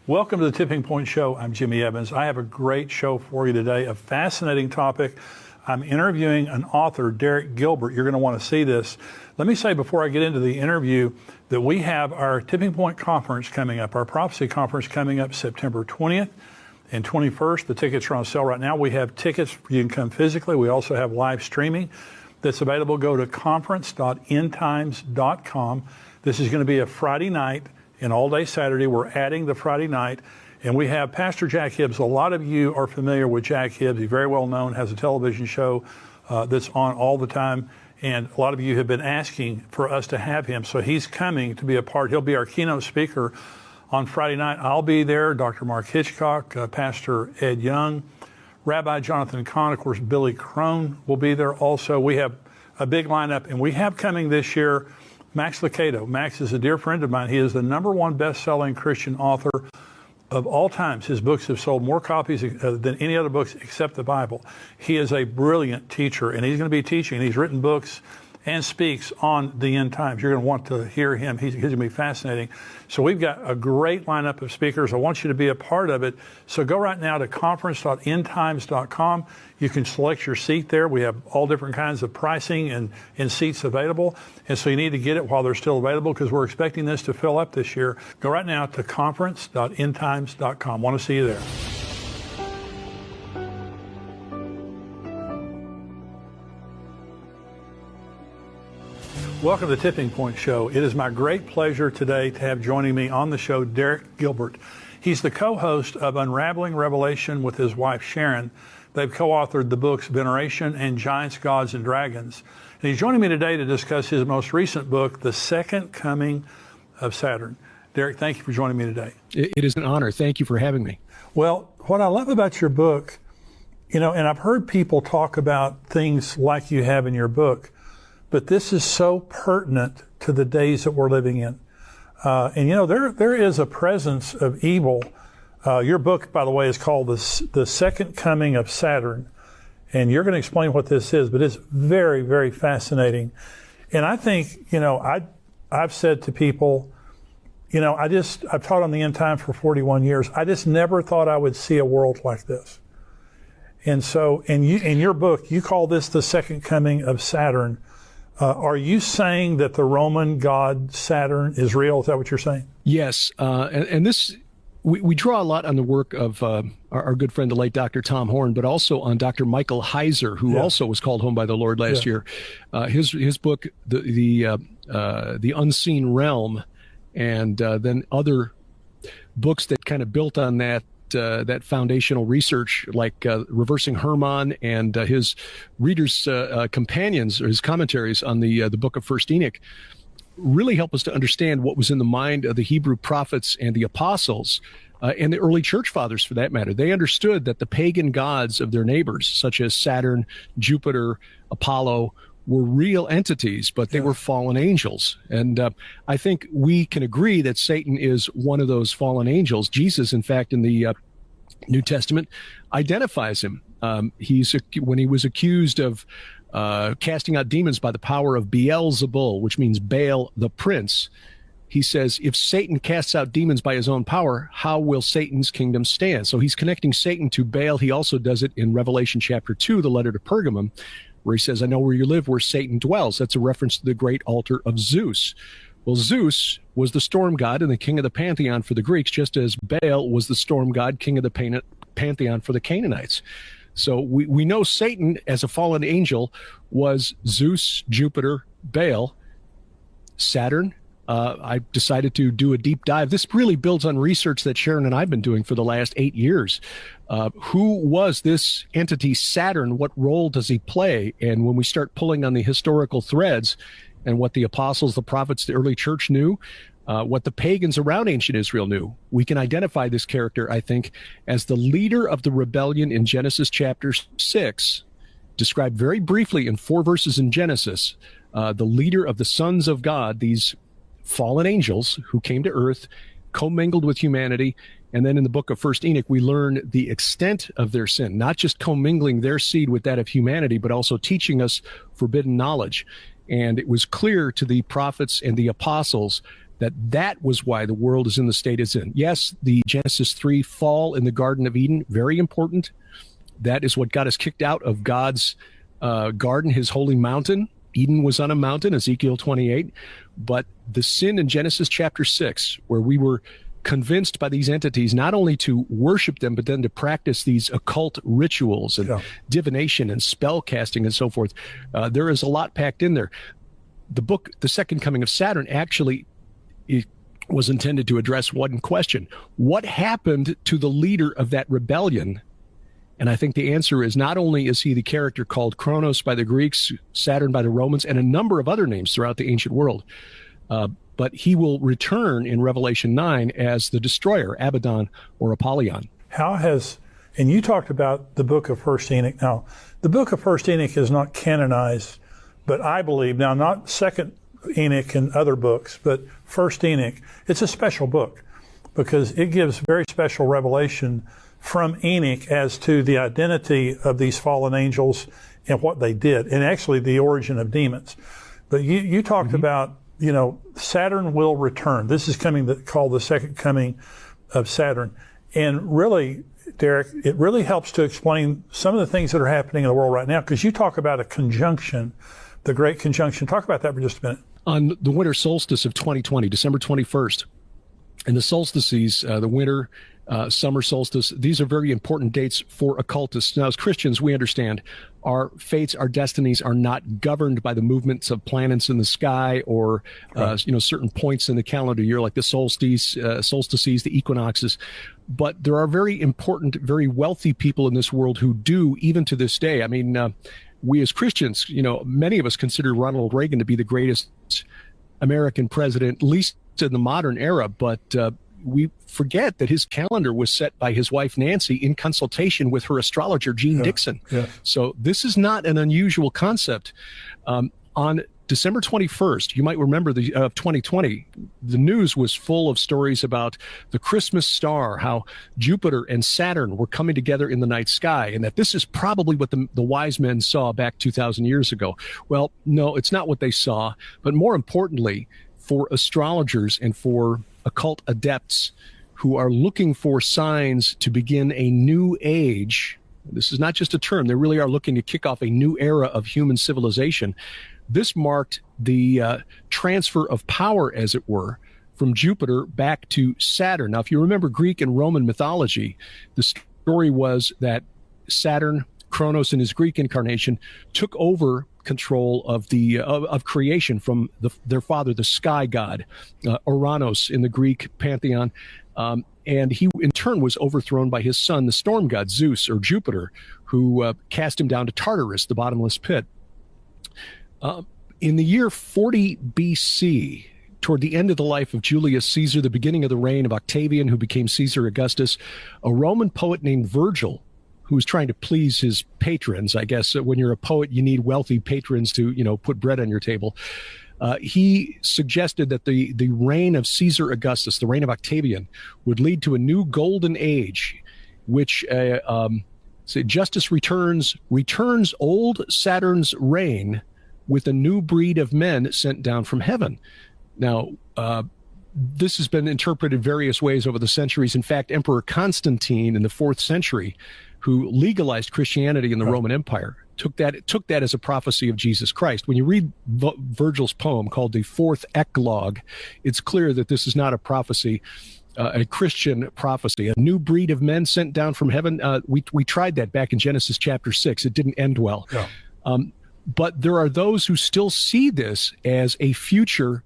Welcome to the Tipping Point Show. I'm Jimmy Evans. I have a great show for you today, a fascinating topic. I'm interviewing an author, Derek Gilbert. You're going to want to see this. Let me say before I get into the interview that we have our Tipping Point Conference coming up, our Prophecy Conference coming up September 20th and 21st. The tickets are on sale right now. We have tickets. You can come physically. We also have live streaming that's available. Go to conference.endtimes.com. This is going to be a Friday night and all day Saturday. We're adding the Friday night. And we have Pastor Jack Hibbs. A lot of you are familiar with Jack Hibbs. He's very well known, has a television show that's on all the time. And a lot of you have been asking for us to have him. So he's coming to be a part. He'll be our keynote speaker on Friday night. I'll be there. Dr. Mark Hitchcock, Pastor Ed Young, Rabbi Jonathan Kahn, of course, Billy Crone will be there also. We have a big lineup. And we have coming this year Max Lucado. Max is a dear friend of mine. He is the #1 best-selling Christian author of all times. His books have sold more copies than any other books except the Bible. He is a brilliant teacher, and he's going to be teaching. He's written books and speaks on the end times. You're going to want to hear him. He's going to be fascinating. So we've got a great lineup of speakers. I want you to be a part of it. So go right now to conference.endtimes.com. You can select your seat there. We have all different kinds of pricing and seats available. And so you need to get it while they're still available because we're expecting this to fill up this year. Go right now to conference.endtimes.com. Want to see you there. Welcome to the Tipping Point Show. It is my great pleasure today to have joining me on the show Derek Gilbert. He's the co-host of Unraveling Revelation with his wife Sharon. They've co-authored the books Veneration and Giants, Gods, and Dragons. And he's joining me today to discuss his most recent book, The Second Coming of Saturn. Derek, thank you for joining me today. It is an honor. Thank you for having me. Well, what I love about your book, and I've heard people talk about things like you have in your book, but this is so pertinent to the days that we're living in. There is a presence of evil. Your book, by the way, is called The Second Coming of Saturn. And you're going to explain what this is, but it's very, very fascinating. And I think, I've said to people, I've taught on the end time for 41 years. I just never thought I would see a world like this. And so in your book, you call this The Second Coming of Saturn. Are you saying that the Roman god Saturn is real? Is that what you're saying? Yes. And this, we draw a lot on the work of our good friend, the late Dr. Tom Horn, but also on Dr. Michael Heiser, who also was called home by the Lord last year. His book, the Unseen Realm, and then other books that kind of built on that foundational research, like Reversing Hermann and his readers' companions or his commentaries on the Book of First Enoch, really help us to understand what was in the mind of the Hebrew prophets and the apostles and the early church fathers, for that matter. They understood that the pagan gods of their neighbors, such as Saturn, Jupiter, Apollo, were real entities, but they were fallen angels. And I think we can agree that Satan is one of those fallen angels. Jesus, in fact, in the New Testament, identifies him. When he was accused of casting out demons by the power of Beelzebul, which means Baal the prince, he says, if Satan casts out demons by his own power, how will Satan's kingdom stand? So he's connecting Satan to Baal. He also does it in Revelation chapter 2, the letter to Pergamum, where he says, I know where you live, where Satan dwells. That's a reference to the great altar of Zeus. Well, Zeus was the storm god and the king of the pantheon for the Greeks, just as Baal was the storm god, king of the pantheon for the Canaanites. So we know Satan, as a fallen angel, was Zeus, Jupiter, Baal, Saturn. I decided to do a deep dive. This really builds on research that Sharon and I have been doing for the last 8 years. Who was this entity Saturn? What role does he play? And when we start pulling on the historical threads and what the apostles, the prophets, the early church knew, what the pagans around ancient Israel knew, we can identify this character, I think, as the leader of the rebellion in Genesis chapter 6, described very briefly in 4 verses in Genesis, the leader of the sons of God, these fallen angels who came to earth, commingled with humanity. And then in the book of First Enoch, we learn the extent of their sin, not just commingling their seed with that of humanity, but also teaching us forbidden knowledge. And it was clear to the prophets and the apostles that was why the world is in the state it's in. Yes, the Genesis 3 fall in the Garden of Eden, very important. That is what got us kicked out of God's garden, his holy mountain. Eden was on a mountain, Ezekiel 28. But the sin in Genesis chapter 6, where we were convinced by these entities not only to worship them, but then to practice these occult rituals and divination and spell casting and so forth, there is a lot packed in there. The book, The Second Coming of Saturn, actually was intended to address one question. What happened to the leader of that rebellion? And I think the answer is, not only is he the character called Kronos by the Greeks, Saturn by the Romans, and a number of other names throughout the ancient world, but he will return in Revelation 9 as the destroyer, Abaddon or Apollyon. And you talked about the book of First Enoch. Now, the book of First Enoch is not canonized, but I believe, now not Second Enoch and other books, but First Enoch, it's a special book because it gives very special revelation from Enoch as to the identity of these fallen angels and what they did, and actually the origin of demons. But you talked about, Saturn will return. This is called the second coming of Saturn. And really, Derek, it really helps to explain some of the things that are happening in the world right now, because you talk about a conjunction, the Great Conjunction. Talk about that for just a minute. On the winter solstice of 2020, December 21st, and the solstices, the winter, summer solstice, these are very important dates for occultists. Now, as Christians, we understand our fates, our destinies are not governed by the movements of planets in the sky or, certain points in the calendar year, like the solstices, the equinoxes. But there are very important, very wealthy people in this world who do, even to this day. I mean, we as Christians, many of us consider Ronald Reagan to be the greatest American president, at least in the modern era, but we forget that his calendar was set by his wife, Nancy, in consultation with her astrologer, Jean Dixon. Yeah. So this is not an unusual concept. On December 21st, you might remember of 2020, the news was full of stories about the Christmas star, how Jupiter and Saturn were coming together in the night sky, and that this is probably what the wise men saw back 2,000 years ago. Well, no, it's not what they saw. But more importantly, for astrologers and for occult adepts who are looking for signs to begin a new age, this is not just a term, they really are looking to kick off a new era of human civilization. This marked the transfer of power, as it were, from Jupiter back to Saturn. Now, if you remember Greek and Roman mythology, the story was that Saturn, Kronos in his Greek incarnation, took over control of of creation from their father, the sky god, Oranos in the Greek pantheon. And he, in turn, was overthrown by his son, the storm god, Zeus or Jupiter, who cast him down to Tartarus, the bottomless pit. In the year 40 BC, toward the end of the life of Julius Caesar, the beginning of the reign of Octavian, who became Caesar Augustus, a Roman poet named Virgil, who was trying to please his patrons. I guess when you're a poet, you need wealthy patrons to, put bread on your table. He suggested that the reign of Caesar Augustus, the reign of Octavian, would lead to a new golden age, which justice returns old Saturn's reign with a new breed of men sent down from heaven. Now, this has been interpreted various ways over the centuries. In fact, Emperor Constantine in the 4th century, who legalized Christianity in the Roman Empire, took that as a prophecy of Jesus Christ. When you read Virgil's poem called the Fourth Eclogue, it's clear that this is not a prophecy, a Christian prophecy. A new breed of men sent down from heaven. We tried that back in Genesis chapter 6. It didn't end well. Yeah. But there are those who still see this as a future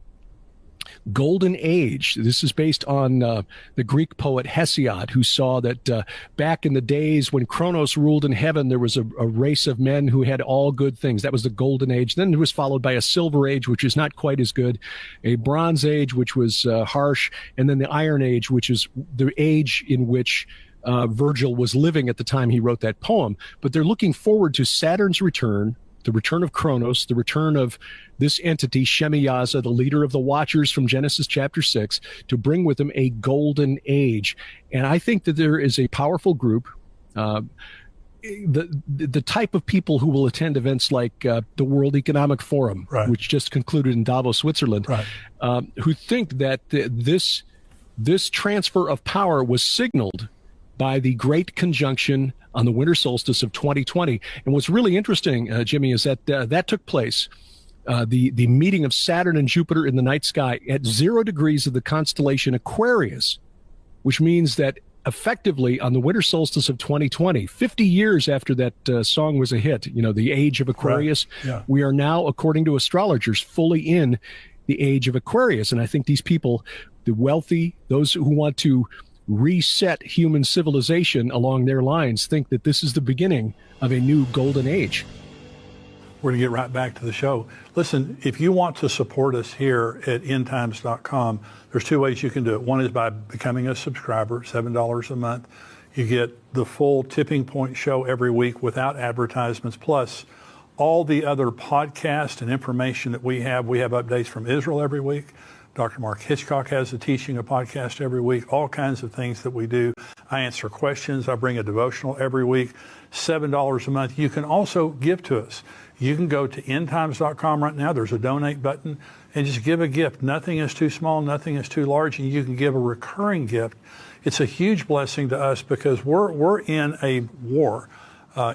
golden age. This is based on the Greek poet Hesiod, who saw that back in the days when Kronos ruled in heaven, there was a race of men who had all good things. That was the golden age. Then it was followed by a silver age, which is not quite as good, a bronze age, which was harsh, and then the iron age, which is the age in which Virgil was living at the time he wrote that poem. But they're looking forward to Saturn's return, the return of Kronos, the return of this entity, Shemiyaza, the leader of the Watchers from Genesis chapter 6, to bring with him a golden age. And I think that there is a powerful group the type of people who will attend events like the World Economic Forum, right, which just concluded in Davos, Switzerland, right, who think that this transfer of power was signaled by the Great Conjunction on the winter solstice of 2020. And what's really interesting, Jimmy, is that that took place, the meeting of Saturn and Jupiter in the night sky at 0 degrees of the constellation Aquarius, which means that effectively on the winter solstice of 2020, 50 years after that song was a hit, the age of Aquarius, right, yeah, we are now, according to astrologers, fully in the age of Aquarius. And I think these people, the wealthy, those who want to reset human civilization along their lines, think that this is the beginning of a new golden age. We're going to get right back to the show. Listen, if you want to support us here at endtimes.com, there's 2 ways you can do it. One is by becoming a subscriber, $7 a month. You get the full Tipping Point show every week without advertisements, plus all the other podcasts and information that we have. We have updates from Israel every week. Dr. Mark Hitchcock has a teaching, a podcast every week, all kinds of things that we do. I answer questions. I bring a devotional every week, $7 a month. You can also give to us. You can go to endtimes.com right now. There's a donate button and just give a gift. Nothing is too small, nothing is too large, and you can give a recurring gift. It's a huge blessing to us because we're in a war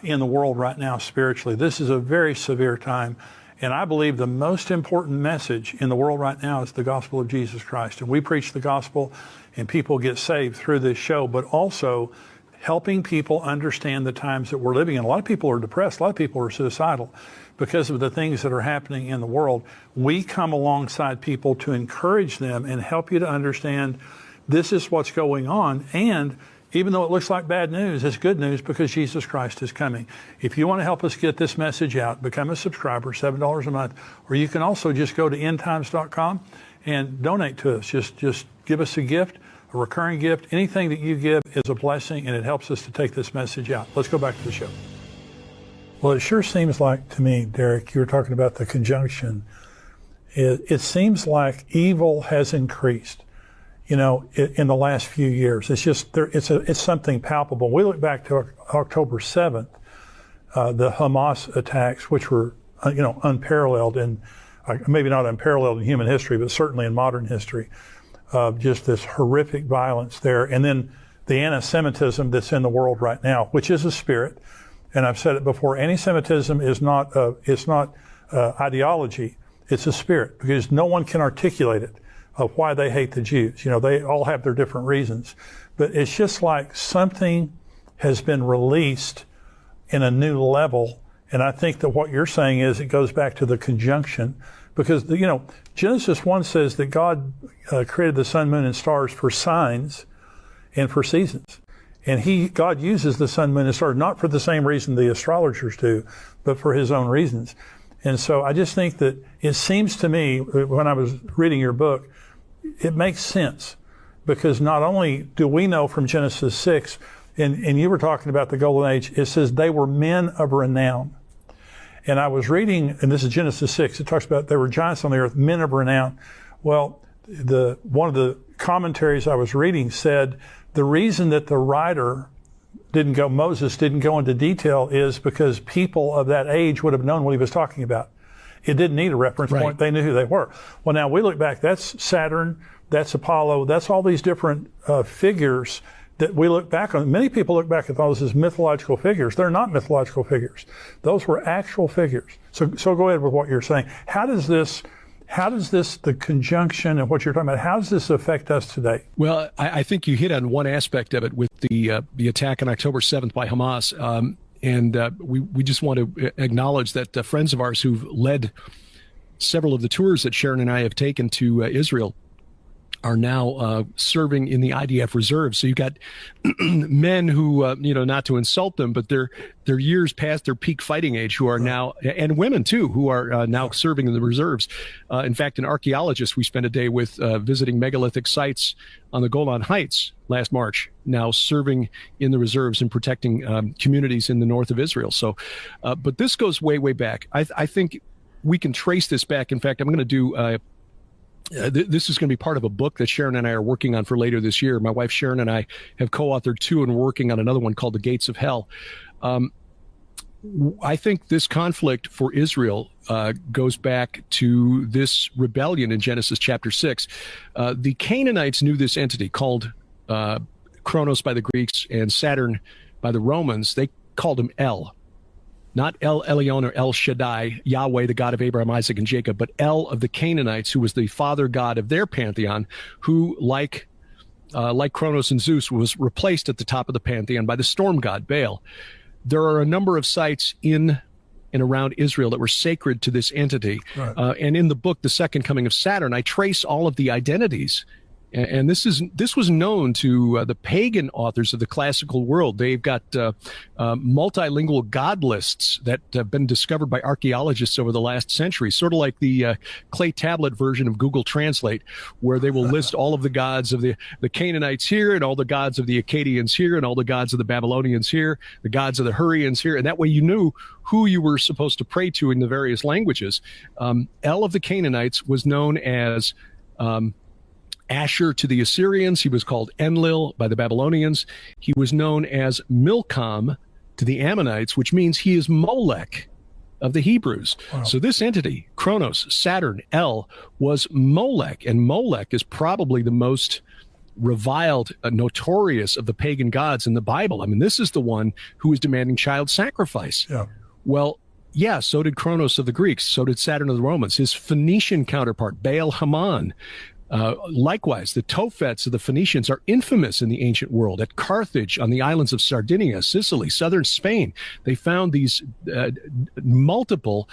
in the world right now spiritually. This is a very severe time. And I believe the most important message in the world right now is the gospel of Jesus Christ. And we preach the gospel and people get saved through this show, but also helping people understand the times that we're living in. A lot of people are depressed. A lot of people are suicidal because of the things that are happening in the world. We come alongside people to encourage them and help you to understand this is what's going on. And even though it looks like bad news, it's good news because Jesus Christ is coming. If you want to help us get this message out, become a subscriber, $7 a month, or you can also just go to endtimes.com and donate to us. Just give us a gift, a recurring gift. Anything that you give is a blessing, and it helps us to take this message out. Let's go back to the show. Well, it sure seems like to me, Derek, you were talking about the conjunction. It seems like evil has increased, in the last few years. It's just it's something palpable. We look back to October 7th, the Hamas attacks, which were unparalleled in maybe not unparalleled in human history, but certainly in modern history. Just this horrific violence there, and then the anti-Semitism that's in the world right now, which is a spirit. And I've said it before: anti-Semitism is not ideology; it's a spirit, because no one can articulate it of why they hate the Jews. They all have their different reasons, but it's just like something has been released in a new level. And I think that what you're saying is it goes back to the conjunction, because Genesis 1 says that God created the sun, moon, and stars for signs and for seasons. And God uses the sun, moon, and stars not for the same reason the astrologers do, but for his own reasons. And so I just think that it seems to me, when I was reading your book, it makes sense, because not only do we know from Genesis 6, and you were talking about the Golden Age, it says they were men of renown. And I was reading, and this is Genesis 6, it talks about there were giants on the earth, men of renown. Well, one of the commentaries I was reading said the reason that the writer Moses didn't go into detail is because people of that age would have known what he was talking about. It didn't need a reference point. They knew who they were. Well, now we look back, that's Saturn, that's Apollo, that's all these different figures that we look back on. Many people look back at those as mythological figures. They're not mythological figures. Those were actual figures. So go ahead with what you're saying. How does this, the conjunction and what you're talking about, how does this affect us today? Well, I think you hit on one aspect of it with the attack on October 7th by Hamas. And we just want to acknowledge that friends of ours who've led several of the tours that Sharon and I have taken to Israel are now serving in the IDF reserves. So you've got men who, not to insult them, but they're years past their peak fighting age, who are now, and women too, who are now serving in the reserves. In fact, an archaeologist we spent a day with visiting megalithic sites on the Golan Heights last March, now serving in the reserves and protecting communities in the north of Israel. So, but this goes way, way back. I think we can trace this back. In fact, I'm going to do this is going to be part of a book that Sharon and I are working on for later this year. My wife Sharon and I have co-authored two and working on another one called The Gates of Hell. I think this conflict for Israel goes back to this rebellion in Genesis chapter 6. The Canaanites knew this entity called Kronos by the Greeks and Saturn by the Romans. They called him El. Not El Elyon or El Shaddai, Yahweh, the God of Abraham, Isaac, and Jacob, but El of the Canaanites, who was the father god of their pantheon, who, like Kronos and Zeus, was replaced at the top of the pantheon by the storm god, Baal. There are a number of sites in and around Israel that were sacred to this entity. Right. And in the book, The Second Coming of Saturn, I trace all of the identities. And this was known to the pagan authors of the classical world. They've got multilingual god lists that have been discovered by archaeologists over the last century, sort of like the clay tablet version of Google Translate, where they will list all of the gods of the Canaanites here, and all the gods of the Akkadians here, and all the gods of the Babylonians here, the gods of the Hurrians here, and that way you knew who you were supposed to pray to in the various languages. El of the Canaanites was known as Asher to the Assyrians. He was called Enlil by the Babylonians. He was known as Milcom to the Ammonites, which means he is Molech of the Hebrews. Wow. So this entity, Kronos, Saturn, El, was Molech, and Molech is probably the most reviled, notorious of the pagan gods in the Bible. I mean, this is the one who is demanding child sacrifice. Yeah. Well, yeah, so did Kronos of the Greeks. So did Saturn of the Romans. His Phoenician counterpart, Baal Haman. Likewise, the Tophets of the Phoenicians are infamous in the ancient world. At Carthage, on the islands of Sardinia, Sicily, southern Spain, they found these multiple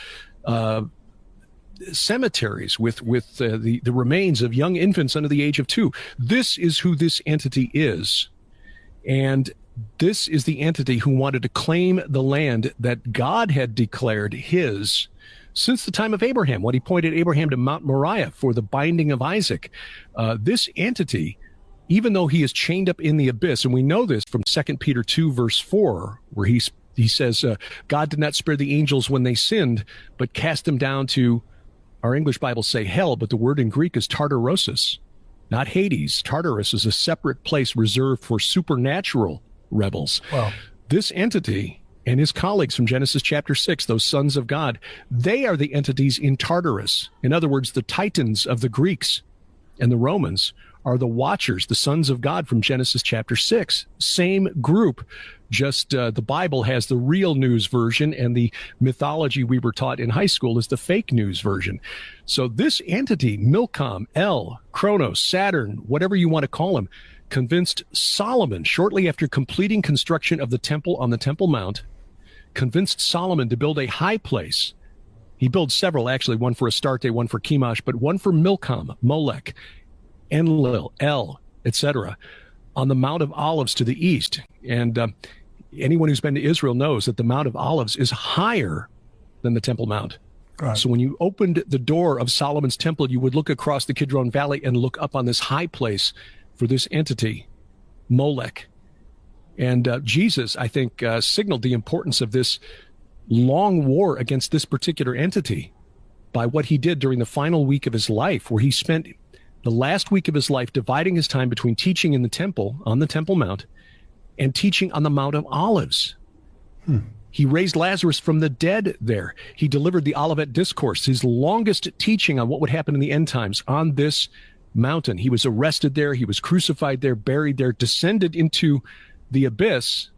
cemeteries with the remains of young infants under the age of 2. This is who this entity is. And this is the entity who wanted to claim the land that God had declared his since the time of Abraham, when he pointed Abraham to Mount Moriah for the binding of Isaac. This entity, even though he is chained up in the abyss, and we know this from 2 Peter 2, verse 4, where he says, God did not spare the angels when they sinned, but cast them down to, our English Bibles say hell, but the word in Greek is Tartarosus, not Hades. Tartarus is a separate place reserved for supernatural rebels. Wow. This entity and his colleagues from Genesis chapter 6, those sons of God, they are the entities in Tartarus. In other words, the Titans of the Greeks and the Romans are the Watchers, the sons of God from Genesis chapter 6. Same group, just the Bible has the real news version, and the mythology we were taught in high school is the fake news version. So this entity, Milcom, El, Kronos, Saturn, whatever you want to call him, convinced Solomon, shortly after completing construction of the temple on the Temple Mount, convinced Solomon to build a high place. He built several, actually, one for Astarte, one for Chemosh, but one for Milcom, Molech, Enlil, El, etc., on the Mount of Olives to the east. And anyone who's been to Israel knows that the Mount of Olives is higher than the Temple Mount. Right. So when you opened the door of Solomon's temple, you would look across the Kidron Valley and look up on this high place for this entity, Molech. And Jesus, I think, signaled the importance of this long war against this particular entity by what he did during the final week of his life, where he spent the last week of his life dividing his time between teaching in the temple, on the Temple Mount, and teaching on the Mount of Olives. He raised Lazarus from the dead there. He delivered the Olivet Discourse, his longest teaching on what would happen in the end times, on this mountain. He was arrested there. He was crucified there, buried there, descended into the abyss,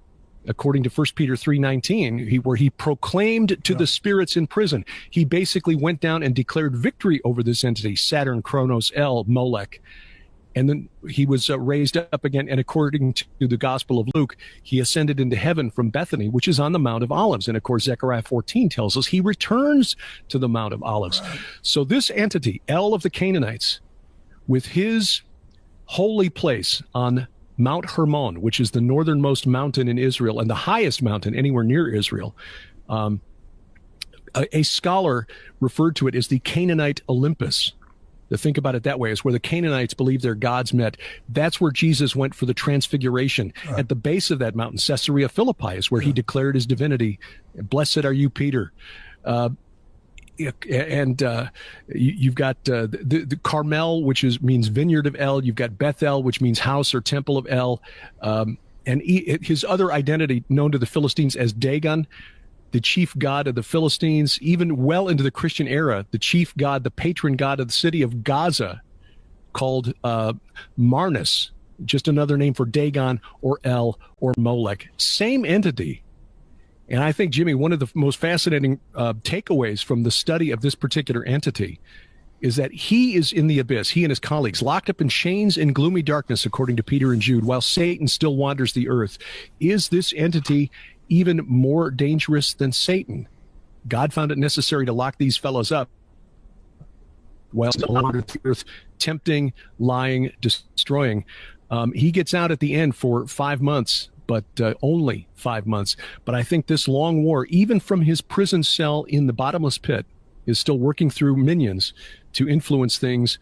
according to 1 Peter 3:19, where he proclaimed to the spirits in prison. He basically went down and declared victory over this entity, Saturn, Kronos, El, Molech. And then he was raised up again. And according to the Gospel of Luke, he ascended into heaven from Bethany, which is on the Mount of Olives. And of course, Zechariah 14 tells us he returns to the Mount of Olives. Right. So this entity, El of the Canaanites, with his holy place on Mount Hermon, which is the northernmost mountain in Israel and the highest mountain anywhere near Israel. A scholar referred to it as the Canaanite Olympus. To think about it that way, is where the Canaanites believed their gods met. That's where Jesus went for the transfiguration. Right. At the base of that mountain, Caesarea Philippi, is where he declared his divinity. Blessed are you, Peter. And you've got the Carmel, which means vineyard of El. You've got Bethel, which means house or temple of El. And his other identity, known to the Philistines as Dagon, the chief god of the Philistines, even well into the Christian era, the chief god, the patron god of the city of Gaza, called Marnus, just another name for Dagon or El or Molech. Same entity. And I think, Jimmy, one of the most fascinating takeaways from the study of this particular entity is that he is in the abyss, he and his colleagues, locked up in chains and gloomy darkness, according to Peter and Jude, while Satan still wanders the earth. Is this entity even more dangerous than Satan? God found it necessary to lock these fellows up while still wandering the earth, tempting, lying, destroying. He gets out at the end for 5 months, but only 5 months. But I think this long war, even from his prison cell in the bottomless pit, is still working through minions to influence things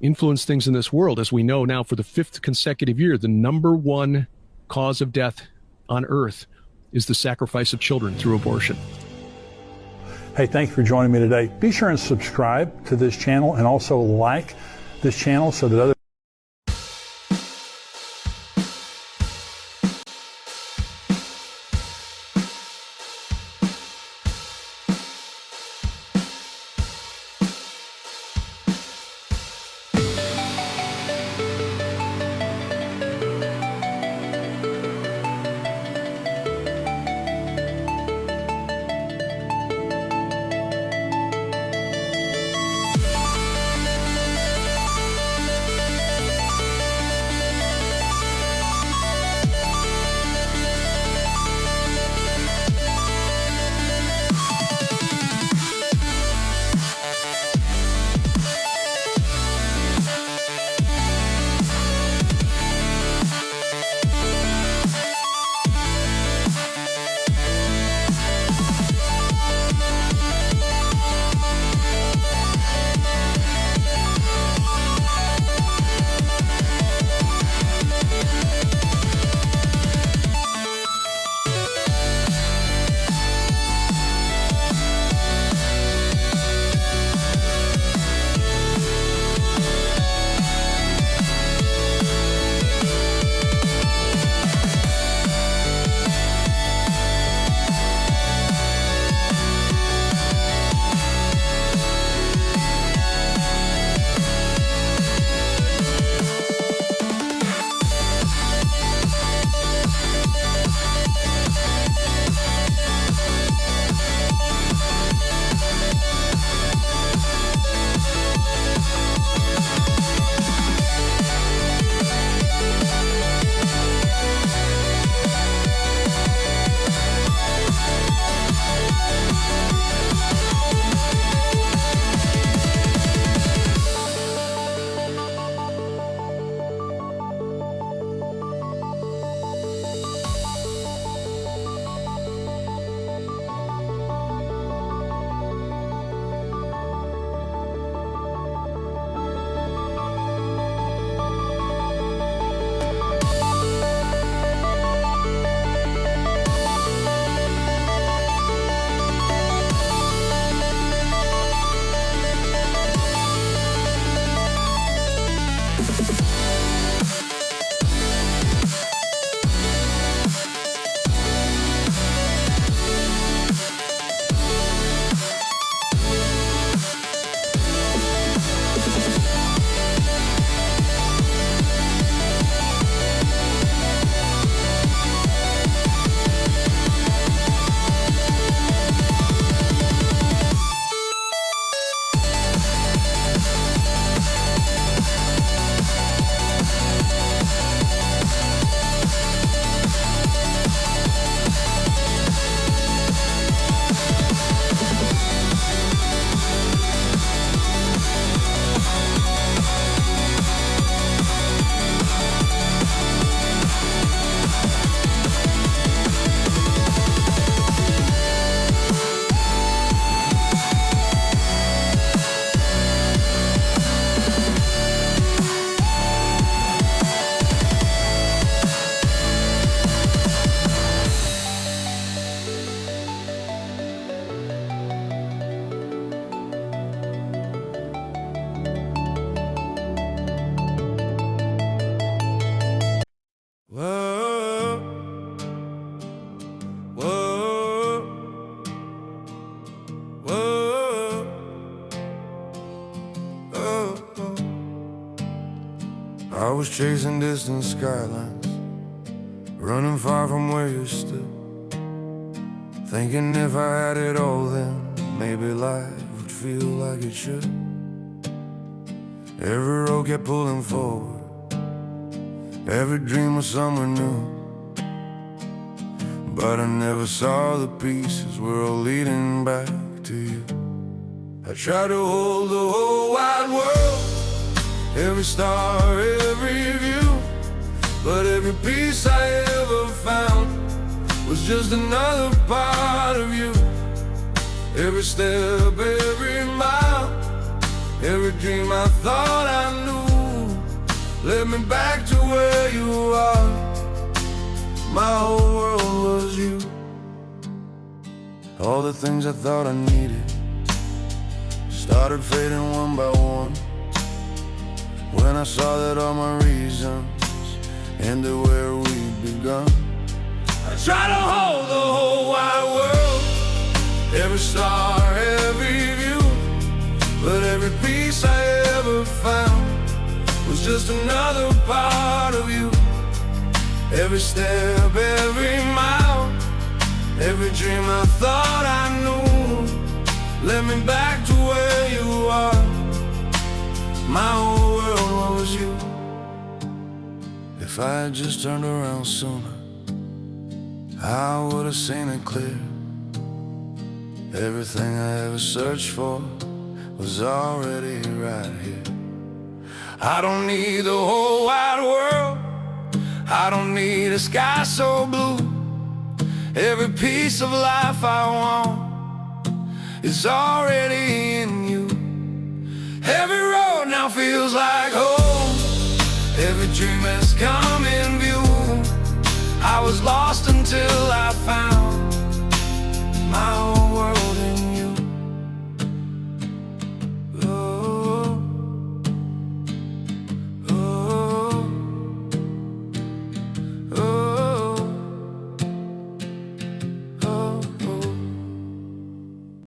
in this world. As we know now, for the 5th consecutive year, the number one cause of death on earth is the sacrifice of children through abortion. Hey, thank you for joining me today. Be sure and subscribe to this channel and also like this channel so that other was chasing distant skylines, running far from where you stood, thinking if I had it all then maybe life would feel like it should. Every road kept pulling forward, every dream was somewhere new, but I never saw the pieces were all leading back to you. I tried to hold the whole wide world, every star, every view, but every piece I ever found was just another part of you. Every step, every mile, every dream I thought I knew led me back to where you are. My whole world was you. All the things I thought I needed started fading one by one, when I saw that all my reasons ended where we'd begun. I try to hold the whole wide world, every star, every view, but every piece I ever found was just another part of you. Every step, every mile, every dream I thought I knew led me back to where you are. My whole world was you. If I had just turned around sooner, I would have seen it clear. Everything I ever searched for was already right here. I don't need the whole wide world, I don't need a sky so blue. Every piece of life I want is already in you. Every road now feels like home, every dream has come in view. I was lost until I found